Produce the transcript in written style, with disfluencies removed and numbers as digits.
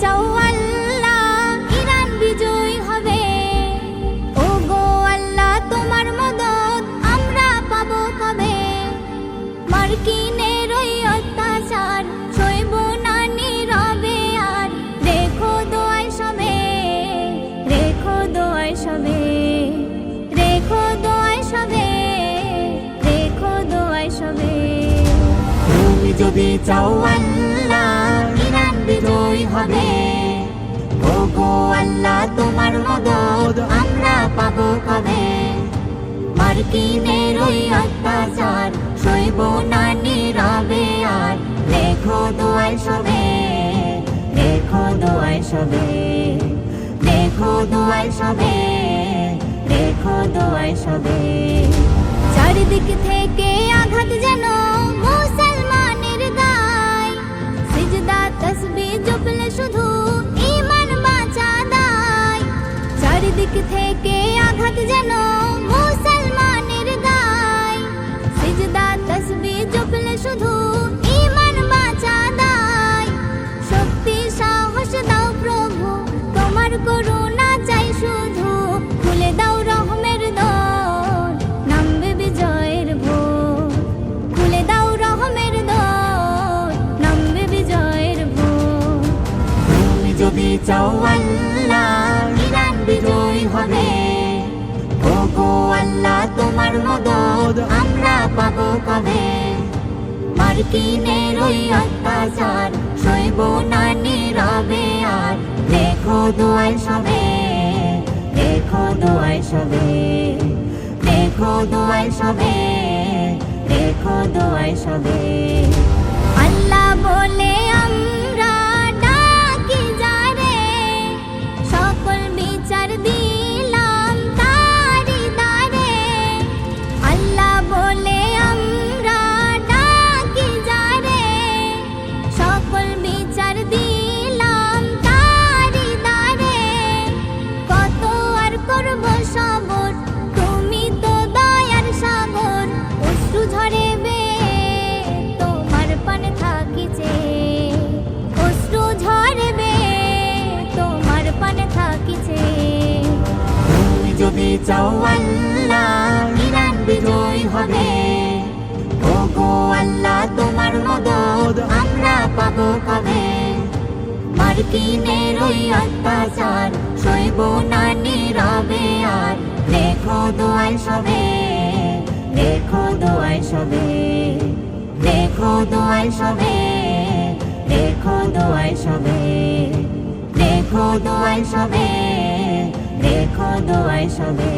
চাও আল্লাহ ইরান বিজয় হবে। ও গো আল্লাহ তোমার মদদ আমরা পাবো কবে? মার্কিনের ওই অত্যাচার সইব না নীরবে আর। রেখো দোয়ায় সবে, রেখো দোয়ায় সবে, রেখো দোয়ায় সবে, রেখো দোয়ায় সবে। তুমি যদি চাও আল্লাহ ইরান বিজয় হবে। ও গো আল্লাহ তোমার মদদ আমরা পাবো কবে? মার্কিনের ওই অত্যাচার সইব না নীরবে আর। রেখো দোয়ায় সবে, রেখো দোয়ায় সবে, রেখো দোয়ায় সবে, রেখো দোয়ায় সবে। চারিদিক থেকে আঘাত যেন মুসলমানের গায়। সিজদা তাসবিহ জপলে শুধু ঈমান বাঁচা দায়। চারিদিক থেকে আঘাত যেন মুসলমানের গায়। সিজদা তাসবিহ জপলে শুধু ঈমান বাঁচা দায়। শক্তি সাহস দাও প্রভু তোমার করুণা চাই শুধু। খুলে দাও রহমের দর নামবে বিজয়ের ভোর। খুলে দাও রহমের দর নামবে বিজয়ের ভোর। তুমি যদি চাও আল্লাহ ইরান বিজয় হবে। ও গো আল্লাহ তোমার মদদ আমরা পাবো কবে? মার্কিনের ওই অত্যাচার সইব না নীরবে আর। রেখো দোয়ায় সবে, রেখো দোয়ায় সবে, রেখো দোয়ায় সবে, রেখো দোয়ায় সবে। আল্লাহ বলে আমরা ডাকি যারে, সকল বিচার দিলাম তারি দ্বারে। আল্লাহ বলে আমরা ডাকি যারে, সকল বিচার দিলাম তারি দ্বারে। কত আর করব সবর তুমি তো দয়ার সাগর। অশ্রু ঝরে তোমার পানে থাকিছে, অশ্রু ঝরবে তোমার পানে থাকিছে। তুমি যদি চাও আল্লাহ ইরান বিজয় হবে। ও গো আল্লাহ তোমার মদদ আমরা পাবো কবে? মার্কিনের ওই অত্যাচার সইব না নীরবে আর। রেখো দোয়ায় সবে, রেখো দোয়ায় সবে, রেখো দোয়ায় সবে, রেখো দোয়ায় সবে, রেখো দোয়ায় সবে, রেখো দোয়ায় সবে।